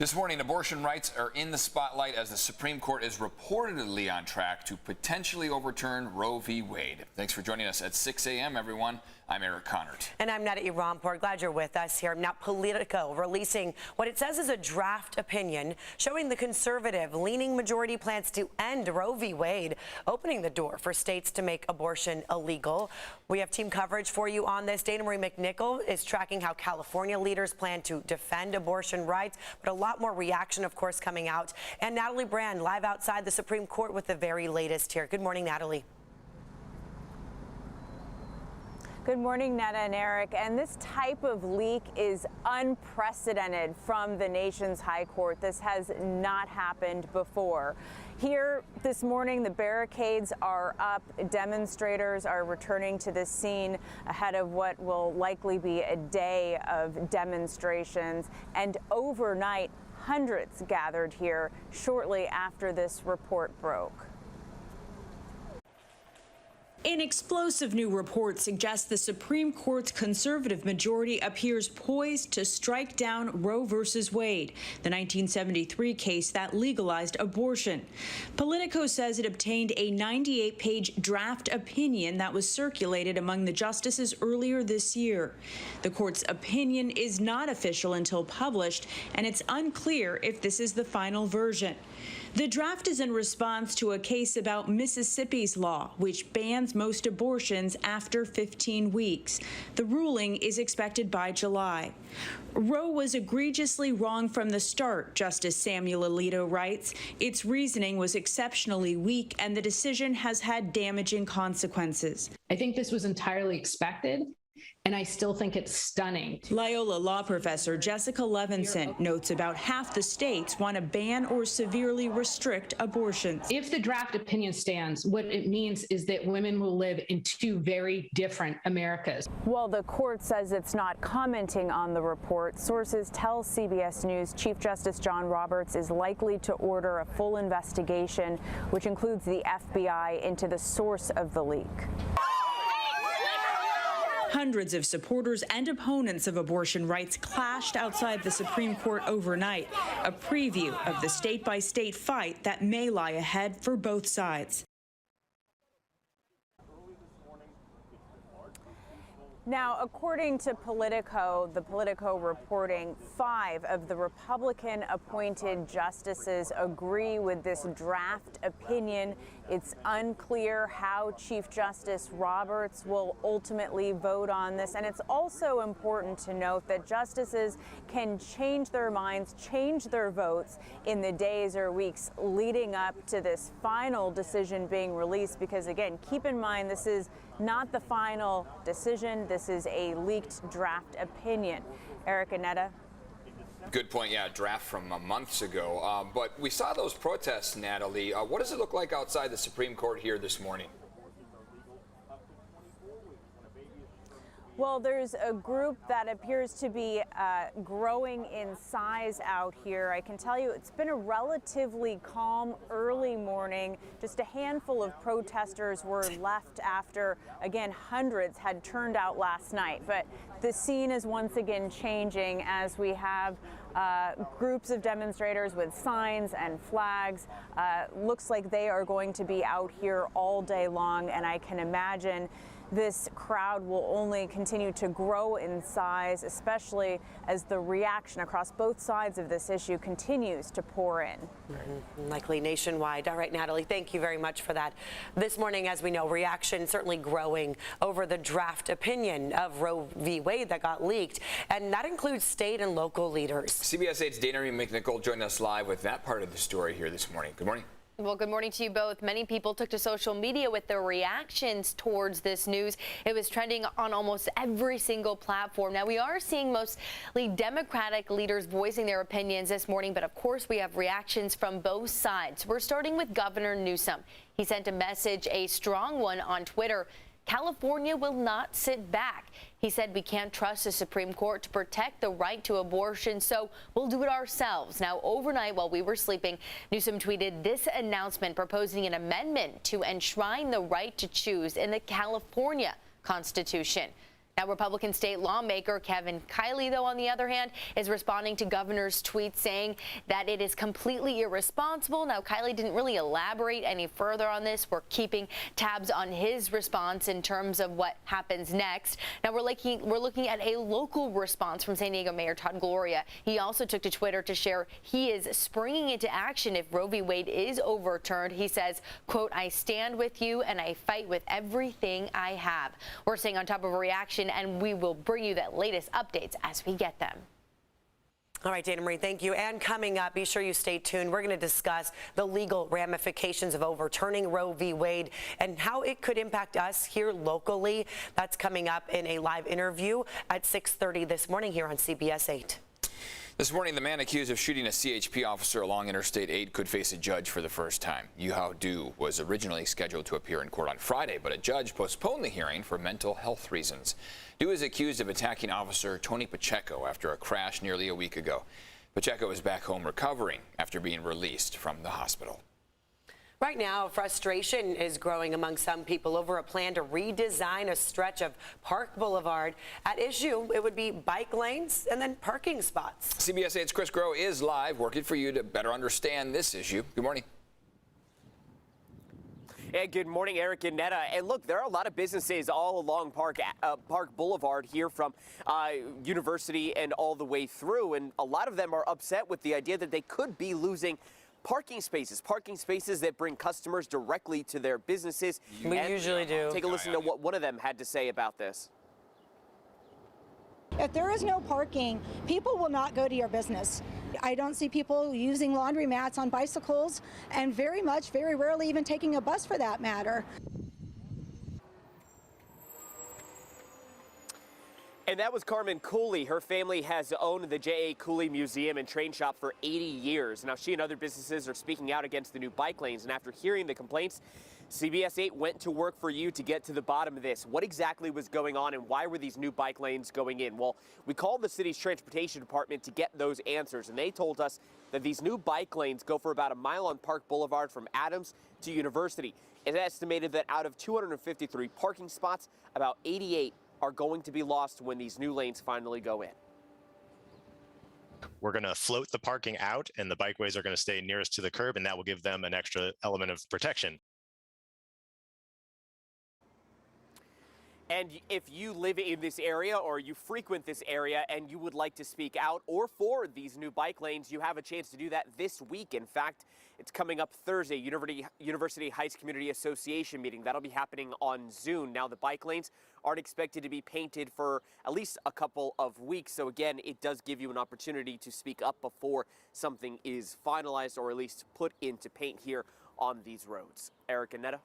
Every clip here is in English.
This morning, abortion rights are in the spotlight as the Supreme Court is reportedly on track to potentially overturn Roe v. Wade. Thanks for joining us at 6 a.m., everyone. I'm Eric Connert. And I'm Nada Irampour. Glad you're with us here. Now, Politico releasing what it says is a draft opinion showing the conservative-leaning majority plans to end Roe v. Wade, opening the door for states to make abortion illegal. We have team coverage for you on this. Dana Marie McNichol is tracking how California leaders plan to defend abortion rights, but a lot more reaction, of course, coming out. And Natalie Brand live outside the Supreme Court with the very latest here. Good morning, Natalie. Good morning, Netta and Eric. And this type of leak is unprecedented from the nation's high court. This has not happened before. Here this morning, the barricades are up. Demonstrators are returning to this scene ahead of what will likely be a day of demonstrations. And overnight, hundreds gathered here shortly after this report broke. An explosive new report suggests the Supreme Court's conservative majority appears poised to strike down Roe v. Wade, the 1973 case that legalized abortion. Politico says it obtained a 98-page draft opinion that was circulated among the justices earlier this year. The court's opinion is not official until published, and it's unclear if this is the final version. The draft is in response to a case about Mississippi's law, which bans most abortions after 15 weeks. The ruling is expected by July. Roe was egregiously wrong from the start, Justice Samuel Alito writes. Its reasoning was exceptionally weak, and the decision has had damaging consequences. I think this was entirely expected, and I still think it's stunning. Loyola law professor Jessica Levinson notes about half the states want to ban or severely restrict abortions. If the draft opinion stands, what it means is that women will live in two very different Americas. While the court says it's not commenting on the report, sources tell CBS News Chief Justice John Roberts is likely to order a full investigation, which includes the FBI, into the source of the leak. Hundreds of supporters and opponents of abortion rights clashed outside the Supreme Court overnight, a preview of the state-by-state fight that may lie ahead for both sides. Now, according to Politico, the Politico reporting, 5 of the Republican-appointed justices agree with this draft opinion. It's unclear how Chief Justice Roberts will ultimately vote on this. And it's also important to note that justices can change their minds, change their votes in the days or weeks leading up to this final decision being released. Because, again, keep in mind, this is not the final decision. This is a leaked draft opinion. Eric and Netta? Good point. Yeah, draft from months ago. But we saw those protests, Natalie. What does it look like outside the Supreme Court here this morning? Well, there's a group that appears to be growing in size out here. I can tell you it's been a relatively calm early morning. Just a handful of protesters were left after, again, hundreds had turned out last night. But the scene is once again changing as we have groups of demonstrators with signs and flags. Looks like they are going to be out here all day long, and I can imagine this crowd will only continue to grow in size, especially as the reaction across both sides of this issue continues to pour in. Likely nationwide. All right, Natalie, thank you very much for that. This morning, as we know, reaction certainly growing over the draft opinion of Roe v. Wade that got leaked, and that includes state and local leaders. CBS 8's Dana Marie McNichol joined us live with that part of the story here this morning. Good morning. Well, good morning to you both. Many people took to social media with their reactions towards this news. It was trending on almost every single platform. Now, we are seeing mostly Democratic leaders voicing their opinions this morning, but of course we have reactions from both sides. We're starting with Governor Newsom. He sent a message, a strong one, on Twitter. California will not sit back. He said we can't trust the Supreme Court to protect the right to abortion, so we'll do it ourselves. Now, overnight while we were sleeping, Newsom tweeted this announcement proposing an amendment to enshrine the right to choose in the California Constitution. Now, Republican state lawmaker Kevin Kiley, though, on the other hand, is responding to governor's tweet saying that it is completely irresponsible. Now, Kiley didn't really elaborate any further on this. We're keeping tabs on his response in terms of what happens next. Now, we're looking at a local response from San Diego Mayor Todd Gloria. He also took to Twitter to share he is springing into action if Roe v. Wade is overturned. He says, quote, "I stand with you and I fight with everything I have." We're staying on top of a reaction, and we will bring you the latest updates as we get them. All right, Dana Marie, thank you. And coming up, be sure you stay tuned. We're going to discuss the legal ramifications of overturning Roe v. Wade and how it could impact us here locally. That's coming up in a live interview at 6:30 this morning here on CBS 8. This morning, the man accused of shooting a CHP officer along Interstate 8 could face a judge for the first time. Yuhao Du was originally scheduled to appear in court on Friday, but a judge postponed the hearing for mental health reasons. Du is accused of attacking Officer Tony Pacheco after a crash nearly a week ago. Pacheco is back home recovering after being released from the hospital. Right now, frustration is growing among some people over a plan to redesign a stretch of Park Boulevard. At issue, it would be bike lanes and then parking spots. CBS 8's Chris Groh is live, working for you to better understand this issue. Good morning. Hey, good morning, Eric and Netta. And look, there are a lot of businesses all along Park Boulevard here from University and all the way through. And a lot of them are upset with the idea that they could be losing parking spaces that bring customers directly to their businesses. We usually do. Take a listen to what one of them had to say about this. If there is no parking, people will not go to your business. I don't see people using laundromats on bicycles and very rarely even taking a bus for that matter. And that was Carmen Cooley. Her family has owned the J.A. Cooley Museum and Train Shop for 80 years. Now, she and other businesses are speaking out against the new bike lanes. And after hearing the complaints, CBS 8 went to work for you to get to the bottom of this. What exactly was going on and why were these new bike lanes going in? Well, we called the city's transportation department to get those answers. And they told us that these new bike lanes go for about a mile on Park Boulevard from Adams to University. It's estimated that out of 253 parking spots, about 88 are going to be lost when these new lanes finally go in. We're going to float the parking out and the bikeways are going to stay nearest to the curb, and that will give them an extra element of protection. And if you live in this area or you frequent this area and you would like to speak out or for these new bike lanes, you have a chance to do that this week. In fact, it's coming up Thursday, University Heights Community Association meeting. That'll be happening on Zoom. Now, the bike lanes aren't expected to be painted for at least a couple of weeks. So again, it does give you an opportunity to speak up before something is finalized or at least put into paint here on these roads. Eric and Netta.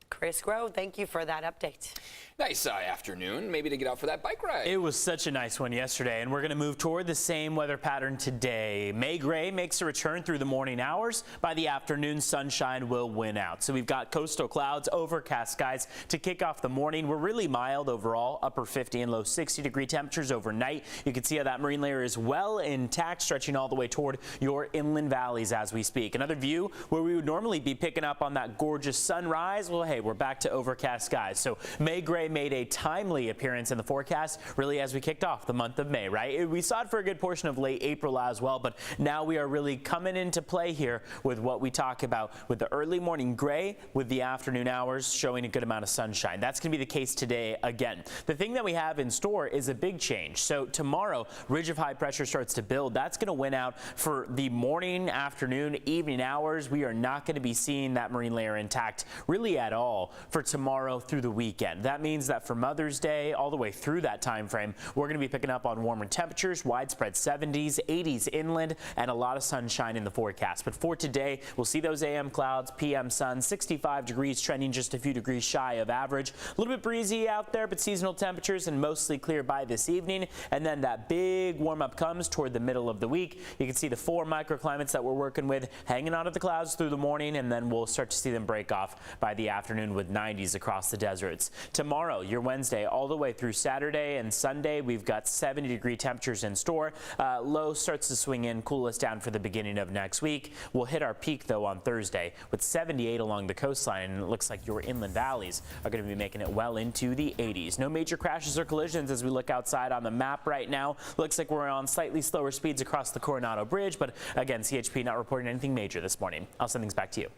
Chris Groh, thank you for that update. Nice afternoon, maybe to get out for that bike ride. It was such a nice one yesterday, and we're going to move toward the same weather pattern today. May gray makes a return through the morning hours. By the afternoon, sunshine will win out. So we've got coastal clouds, overcast skies to kick off the morning. We're really mild overall, upper 50 and low 60-degree temperatures overnight. You can see how that marine layer is well intact, stretching all the way toward your inland valleys as we speak. Another view where we would normally be picking up on that gorgeous sunrise. Well, hey, we're back to overcast skies. So May gray made a timely appearance in the forecast, really as we kicked off the month of May, right? We saw it for a good portion of late April as well, but now we are really coming into play here with what we talk about with the early morning gray, with the afternoon hours showing a good amount of sunshine. That's going to be the case today again. The thing that we have in store is a big change. So tomorrow, ridge of high pressure starts to build. That's going to win out for the morning, afternoon, evening hours. We are not going to be seeing that marine layer intact really at all for tomorrow through the weekend. That means that for Mother's Day, all the way through that time frame, we're going to be picking up on warmer temperatures, widespread 70s, 80s inland, and a lot of sunshine in the forecast. But for today, we'll see those AM clouds, PM sun, 65 degrees, trending just a few degrees shy of average. A little bit breezy out there, but seasonal temperatures and mostly clear by this evening. And then that big warm up comes toward the middle of the week. You can see the 4 microclimates that we're working with hanging out of the clouds through the morning, and then we'll start to see them break off by the afternoon. afternoon with 90s across the deserts. Tomorrow, your Wednesday, all the way through Saturday and Sunday, we've got 70-degree temperatures in store. Low starts to swing in, cool us down for the beginning of next week. We'll hit our peak, though, on Thursday with 78 along the coastline, and it looks like your inland valleys are going to be making it well into the 80s. No major crashes or collisions as we look outside on the map right now. Looks like we're on slightly slower speeds across the Coronado Bridge, but again, CHP not reporting anything major this morning. I'll send things back to you.